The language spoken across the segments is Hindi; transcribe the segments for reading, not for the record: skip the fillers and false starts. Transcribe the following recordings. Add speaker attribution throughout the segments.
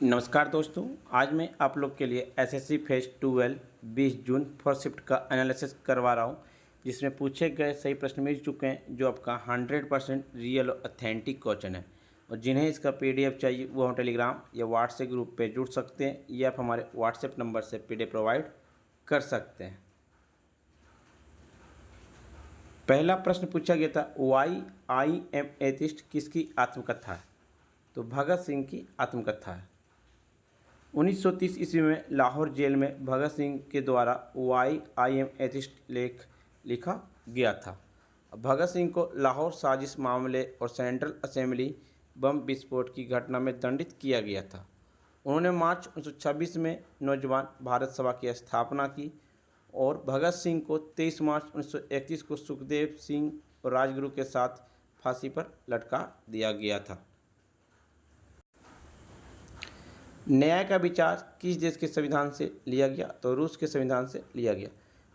Speaker 1: नमस्कार दोस्तों। आज मैं आप लोग के लिए SSC phase 12 20 June first shift का एनालिसिस करवा रहा हूँ, जिसमें पूछे गए सही प्रश्न मिल चुके हैं जो आपका 100% रियल और ऑथेंटिक क्वेश्चन है। और जिन्हें इसका पीडीएफ चाहिए वो हम टेलीग्राम या व्हाट्सएप ग्रुप पे जुड़ सकते हैं या आप हमारे व्हाट्सएप नंबर से पीडीएफ प्रोवाइड कर सकते हैं। पहला प्रश्न पूछा गया था, वाई आई एम एथिस्ट किसकी आत्मकथा है? तो भगत सिंह की आत्मकथा है। 1930 ईस्वी में लाहौर जेल में भगत सिंह के द्वारा वाई आई एम एथिस्ट लेख लिखा गया था। भगत सिंह को लाहौर साजिश मामले और सेंट्रल असेंबली बम विस्फोट की घटना में दंडित किया गया था। उन्होंने मार्च 1926 में नौजवान भारत सभा की स्थापना की और भगत सिंह को 23 मार्च 1931 को सुखदेव सिंह और राजगुरु के साथ फांसी पर लटका दिया गया था। न्याय का विचार किस देश के संविधान से लिया गया? तो रूस के संविधान से लिया गया।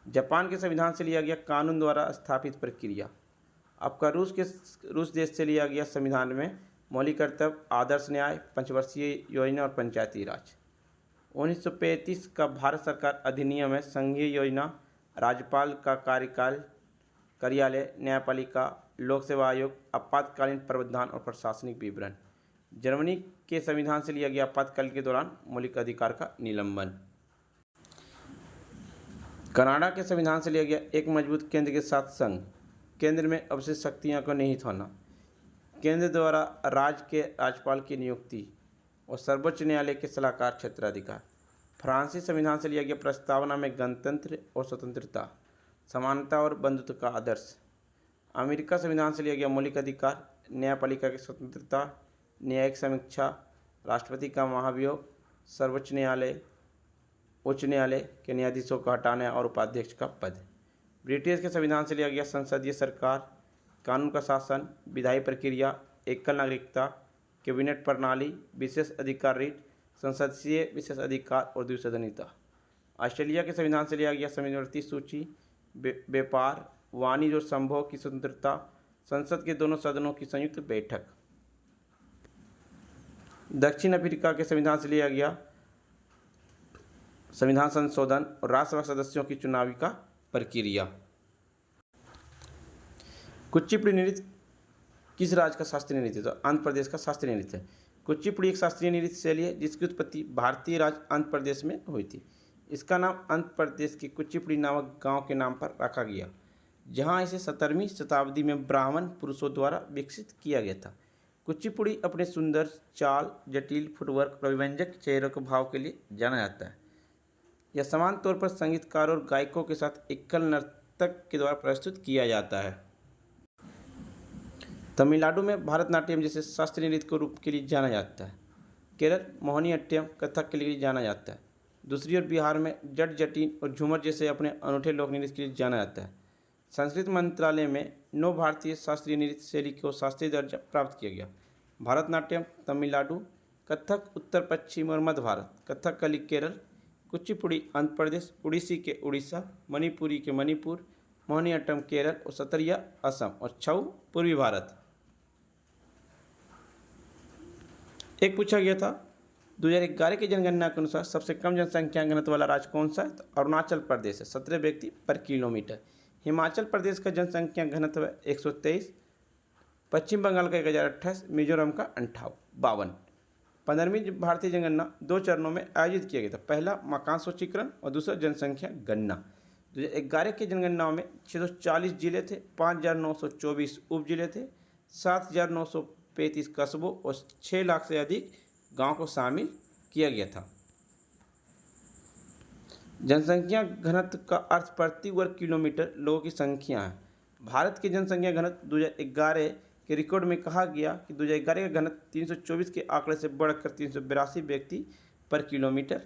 Speaker 1: जापान के संविधान से लिया गया कानून द्वारा स्थापित प्रक्रिया। आपका रूस देश से लिया गया संविधान में मौलिक कर्तव्य, आदर्श न्याय, पंचवर्षीय योजना और पंचायती राज। 1935 का भारत सरकार अधिनियम है संघीय योजना, राज्यपाल का कार्यालय, न्यायपालिका, लोक सेवा आयोग, आपातकालीन प्रावधान और प्रशासनिक विवरण। जर्मनी के संविधान से लिया गया आपातकाल के दौरान मौलिक अधिकार का निलंबन। कनाडा के संविधान से लिया गया एक मजबूत केंद्र के साथ संघ, केंद्र में अवशिष्ट शक्तियां को निहित होना, केंद्र द्वारा राज्य के राज्यपाल की नियुक्ति और सर्वोच्च न्यायालय के सलाहकार क्षेत्राधिकार। फ्रांसीसी संविधान से लिया गया प्रस्तावना में गणतंत्र और स्वतंत्रता, समानता और बंधुत्व का आदर्श। अमेरिका संविधान से लिया गया मौलिक अधिकार, न्यायपालिका की स्वतंत्रता, न्यायिक समीक्षा, राष्ट्रपति का महाभियोग, सर्वोच्च न्यायालय, उच्च न्यायालय के न्यायाधीशों को हटाने और उपाध्यक्ष का पद। ब्रिटिश के संविधान से लिया गया संसदीय सरकार, कानून का शासन, विधायी प्रक्रिया, एकल नागरिकता, कैबिनेट प्रणाली, विशेष अधिकार रीट, संसदीय विशेष अधिकार और द्विसदनीयता। ऑस्ट्रेलिया के संविधान से लिया गया समवर्ती सूची, व्यापार, वाणिज्य और संभोग की स्वतंत्रता, संसद के दोनों सदनों की संयुक्त बैठक। दक्षिण अफ्रीका के संविधान से लिया गया संविधान संशोधन और राज्यसभा सदस्यों की चुनावी का प्रक्रिया। कुचिपुड़ी नृत्य किस राज्य का शास्त्रीय नृत्य है? तो आंध्र प्रदेश का शास्त्रीय नृत्य है। कुचिपुड़ी एक शास्त्रीय नृत्य शैली है जिसकी उत्पत्ति भारतीय राज्य आंध्र प्रदेश में हुई थी। इसका नाम आंध्र प्रदेश के कुचिपुड़ी नामक गांव के नाम पर रखा गया, जहां इसे 17वीं शताब्दी में ब्राह्मण पुरुषों द्वारा विकसित किया गया था। कुचिपुड़ी अपने सुंदर चाल, जटिल फुटवर्क और अभिव्यंजक चेहरे के भाव के लिए जाना जाता है। यह समान तौर पर संगीतकारों और गायकों के साथ एकल नर्तक के द्वारा प्रस्तुत किया जाता है। तमिलनाडु में भरतनाट्यम जैसे शास्त्रीय नृत्य के रूप के लिए जाना जाता है। केरल मोहिनीअट्टम कथक के लिए जाना जाता है। दूसरी ओर बिहार में जट जटिन और झूमर जैसे अपने अनूठे लोक नृत्य के लिए जाना जाता है। संस्कृत मंत्रालय में 9 भारतीय शास्त्रीय नृत्य शैली को शास्त्रीय दर्जा प्राप्त किया गया। भरतनाट्यम तमिलनाडु, कथक उत्तर पश्चिम और मध्य भारत, कथकली केरल, कुचिपुड़ी आंध्र प्रदेश, उड़ीसी के उड़ीसा, मणिपुरी के मणिपुर, मोहिनीअट्टम केरल और सतरिया असम और छऊ पूर्वी भारत। एक पूछा गया था 2011 की जनगणना के अनुसार सबसे कम जनसंख्या घनत्व वाला राज्य कौन सा है? तो अरुणाचल प्रदेश है, 17 व्यक्ति पर किलोमीटर। हिमाचल प्रदेश का जनसंख्या घनत्व है 123, पश्चिम बंगाल का 1028, मिजोरम का 52। 15वीं भारतीय जनगणना 2 चरणों में आयोजित किया गया था। पहला मकान सूचीकरण और दूसरा जनसंख्या गणना। 2011 की जनगणनाओं में 640 जिले थे, 5,924 उप जिले थे, 7,935 कस्बों और 6 लाख से अधिक गांव को शामिल किया गया था। जनसंख्या घनत्व का अर्थ प्रति वर्ग किलोमीटर लोगों की संख्या है। भारत की जनसंख्या घनत्व 2011 के रिकॉर्ड में कहा गया कि 2011 का घनत्व 324 के आंकड़े से बढ़कर 382 व्यक्ति पर किलोमीटर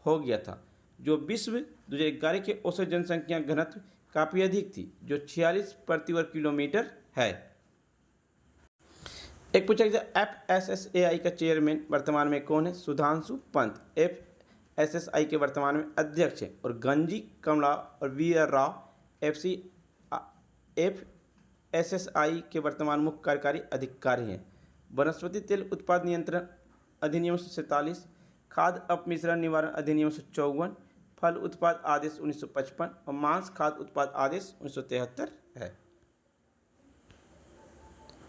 Speaker 1: हो गया था, जो विश्व 2011 के औसत जनसंख्या घनत्व काफ़ी अधिक थी, जो 46 प्रति वर्ग किलोमीटर है। एक पूछा गया FSSAI का चेयरमैन वर्तमान में कौन है? सुधांशु पंत FSSAI के वर्तमान में अध्यक्ष हैं और गंजी कमला और VR राव FSSAI के वर्तमान मुख्य कार्यकारी अधिकारी हैं। वनस्पति तेल उत्पाद नियंत्रण अधिनियम 1947, खाद्य अपमिश्रण निवारण अधिनियम 1954, फल उत्पाद आदेश 1955 और मांस खाद्य उत्पाद आदेश 1973 है।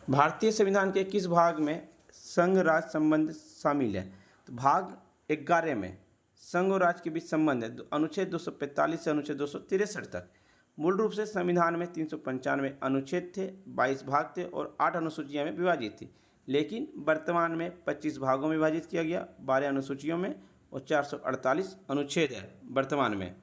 Speaker 1: भारतीय संविधान के किस भाग में संघ राज्य संबंध शामिल है? तो भाग 11 में संघ और राज्य के बीच संबंध है। अनुच्छेद 245 से अनुच्छेद 263 तक। मूल रूप से संविधान में 395 अनुच्छेद थे, 22 भाग थे और 8 अनुसूचियां में विभाजित थी, लेकिन वर्तमान में 25 भागों में विभाजित किया गया, 12 अनुसूचियों में और 448 अनुच्छेद है वर्तमान में।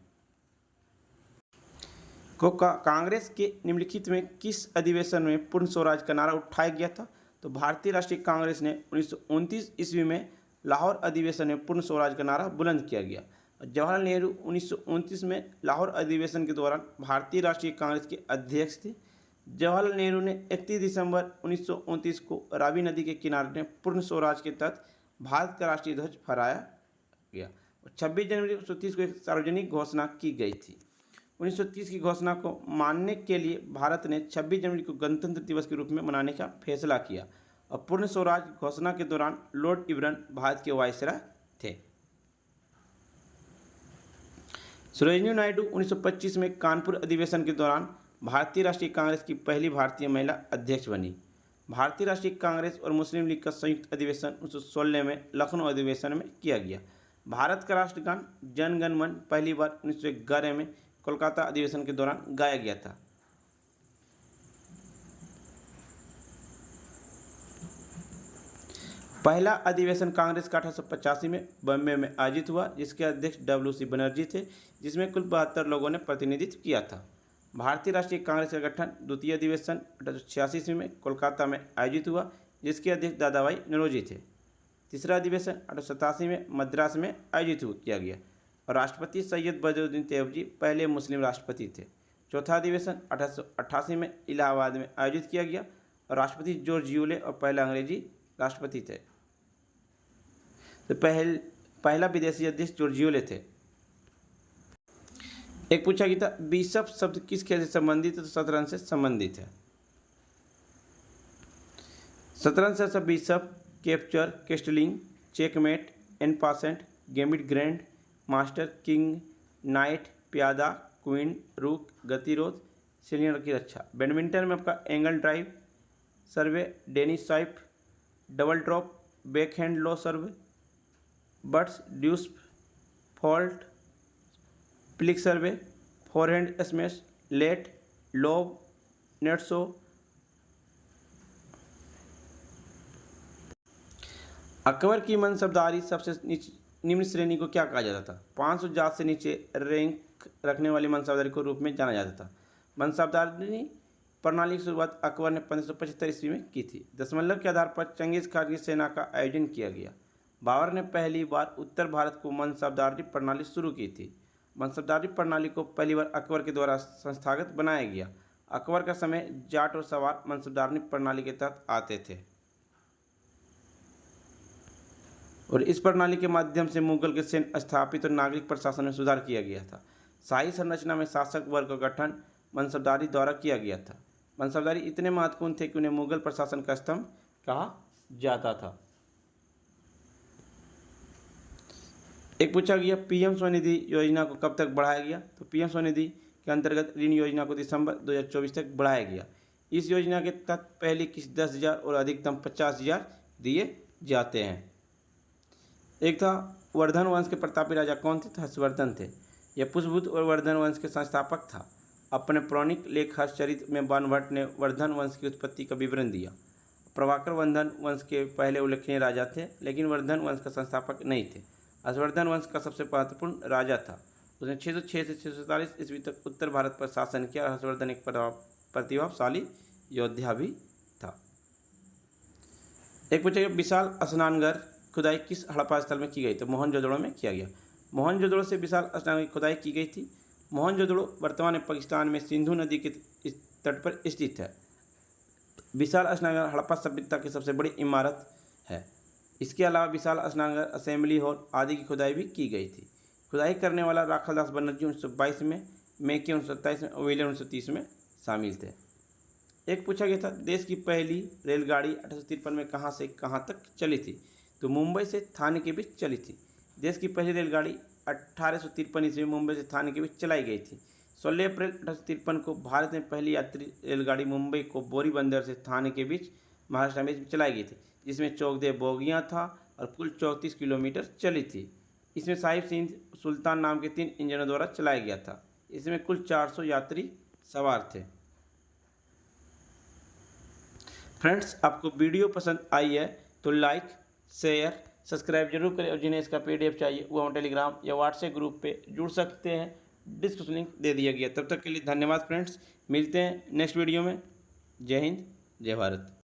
Speaker 1: कांग्रेस के निम्नलिखित में किस अधिवेशन में पूर्ण स्वराज का नारा उठाया गया था? तो भारतीय राष्ट्रीय कांग्रेस ने 1929 ईस्वी में लाहौर अधिवेशन में पूर्ण स्वराज का नारा बुलंद किया गया। जवाहरलाल नेहरू 1929 में लाहौर अधिवेशन के दौरान भारतीय राष्ट्रीय कांग्रेस के अध्यक्ष थे। जवाहरलाल नेहरू ने 31 दिसंबर 1929 को रावी नदी के किनारे पूर्ण स्वराज के तहत भारत का राष्ट्रीय ध्वज फहराया गया। 26 जनवरी 1930 को एक सार्वजनिक घोषणा की गई थी। 1930 की घोषणा को मानने के लिए भारत ने 26 जनवरी को गणतंत्र दिवस के रूप में मनाने का फैसला किया और पूर्ण स्वराज घोषणा के दौरान लॉर्ड इरविन भारत के वायसराय थे। सरोजिनी नायडू 1925 में कानपुर अधिवेशन के दौरान भारतीय राष्ट्रीय कांग्रेस की पहली भारतीय महिला अध्यक्ष बनी। भारतीय राष्ट्रीय कांग्रेस और मुस्लिम लीग का संयुक्त अधिवेशन 1916 में लखनऊ अधिवेशन में किया गया। भारत का राष्ट्रगान जन गण मन पहली बार 1911 में कोलकाता अधिवेशन के दौरान गाया गया था। पहला अधिवेशन कांग्रेस का 1885 में बॉम्बे में आयोजित हुआ, जिसके अध्यक्ष WC बनर्जी थे, जिसमें कुल 72 लोगों ने प्रतिनिधित्व किया था। भारतीय राष्ट्रीय कांग्रेस का गठन द्वितीय अधिवेशन 1886 ईस्वी में कोलकाता में आयोजित हुआ, जिसके अध्यक्ष दादाभाई नौरोजी थे। तीसरा अधिवेशन 1887 में मद्रास में आयोजित किया गया और राष्ट्रपति सैयद बदरुद्दीन तैयबजी पहले मुस्लिम राष्ट्रपति थे। चौथा अधिवेशन 1888 में इलाहाबाद में आयोजित किया गया और राष्ट्रपति जॉर्ज यूले और पहला अंग्रेजी राष्ट्रपति थे। तो पहला विदेशी अध्यक्ष जॉर्ज यूले थे। एक पूछा गया था बिशप शब्द किस खेल से संबंधित है? तो शतरंज से संबंधित है। शतरंज से सब bishop, capture, castling, checkmate, en passant, gambit grand master, king, knight, प्यादा, क्वीन, रूक, गतिरोध, सिलियन की रक्षा। बैडमिंटन में आपका angle drive serve, Dennis swipe, double drop, backhand low serve, butts, deuce, fault, flick serve, forehand smash, let, lob, net shot. Akbar की मनसबदारी सबसे निम्न श्रेणी को क्या कहा जाता था? 500 जात से नीचे रैंक रखने वाली मनसबदारी को रूप में जाना जाता था। मनसबदारी प्रणाली की शुरुआत अकबर ने 1575 ईस्वी में की थी। दशमलव के आधार पर चंगेज खान की सेना का आयोजन किया गया। बाबर ने पहली बार उत्तर भारत को मनसबदारी प्रणाली शुरू की थी। मनसबदारी प्रणाली को पहली बार अकबर के द्वारा संस्थागत बनाया गया। अकबर का समय जाट और सवार मनसबदारी प्रणाली के तहत आते थे और इस प्रणाली के माध्यम से मुगल के सैन्य स्थापित और नागरिक प्रशासन में सुधार किया गया था। शाही संरचना में शासक वर्ग का गठन मनसबदारी द्वारा किया गया था। मनसबदारी इतने महत्वपूर्ण थे कि उन्हें मुगल प्रशासन का स्तंभ कहा जाता था। एक पूछा गया PM स्वनिधि योजना को कब तक बढ़ाया गया? तो PM स्वनिधि के अंतर्गत ऋण योजना को दिसंबर 2024 तक बढ़ाया गया। इस योजना के तहत पहली किस्त 10,000 और अधिकतम 50,000 दिए जाते हैं। एक था वर्धन वंश के प्रतापी राजा कौन थे? हर्षवर्धन थे। यह पुष्पभूत और वर्धन वंश के संस्थापक था। अपने पौराणिक लेख हर्षचरित्र में बाणभट्ट ने वर्धन वंश की उत्पत्ति का विवरण दिया। प्रभाकर वर्धन वंश के पहले उल्लेखनीय राजा थे, लेकिन वर्धन वंश का संस्थापक नहीं थे। हर्षवर्धन वंश का सबसे महत्वपूर्ण राजा था। उसने 606 से 647 ईस्वी तक उत्तर भारत पर शासन किया। हर्षवर्धन एक प्रतिभाशाली योद्धा भी था। एक पूछेगा विशाल स्नानघर खुदाई किस हड़प्पा स्थल में की गई? तो मोहनजोदड़ो में किया गया। मोहनजोदड़ो से विशाल स्नानघर की खुदाई की गई थी। मोहनजोदड़ो वर्तमान में पाकिस्तान में सिंधु नदी के तट पर स्थित है। विशाल स्नानघर हड़प्पा सभ्यता की सबसे बड़ी इमारत है। इसके अलावा विशाल स्नानघर, असेंबली हॉल आदि की खुदाई भी की गई थी। खुदाई करने वाला राखालदास बनर्जी 1922 में, मेके 1927 में और विलियम 1930 में शामिल थे। एक पूछा गया था देश की पहली रेलगाड़ी 1853 में कहाँ से कहाँ तक चली थी? तो मुंबई से थाने के बीच चली थी। देश की पहली रेलगाड़ी 1853 ईस्वी में मुंबई से थाने के बीच चलाई गई थी। 16 अप्रैल 1853 को भारत में पहली यात्री रेलगाड़ी मुंबई को बोरी बंदर से थाने के बीच महाराष्ट्र में चलाई गई थी, जिसमें 14 बोगियां था और कुल 34 किलोमीटर चली थी। इसमें साहिब सिंह सुल्तान नाम के 3 इंजनों द्वारा चलाया गया था। इसमें कुल 400 यात्री सवार थे। फ्रेंड्स, आपको वीडियो पसंद आई है तो लाइक, शेयर, सब्सक्राइब जरूर करें और जिन्हें इसका PDF चाहिए वो हम टेलीग्राम या व्हाट्सएप ग्रुप पे जुड़ सकते हैं। डिस्क्रिप्शन लिंक दे दिया गया। तब तक के लिए धन्यवाद फ्रेंड्स, मिलते हैं नेक्स्ट वीडियो में। जय हिंद, जय भारत।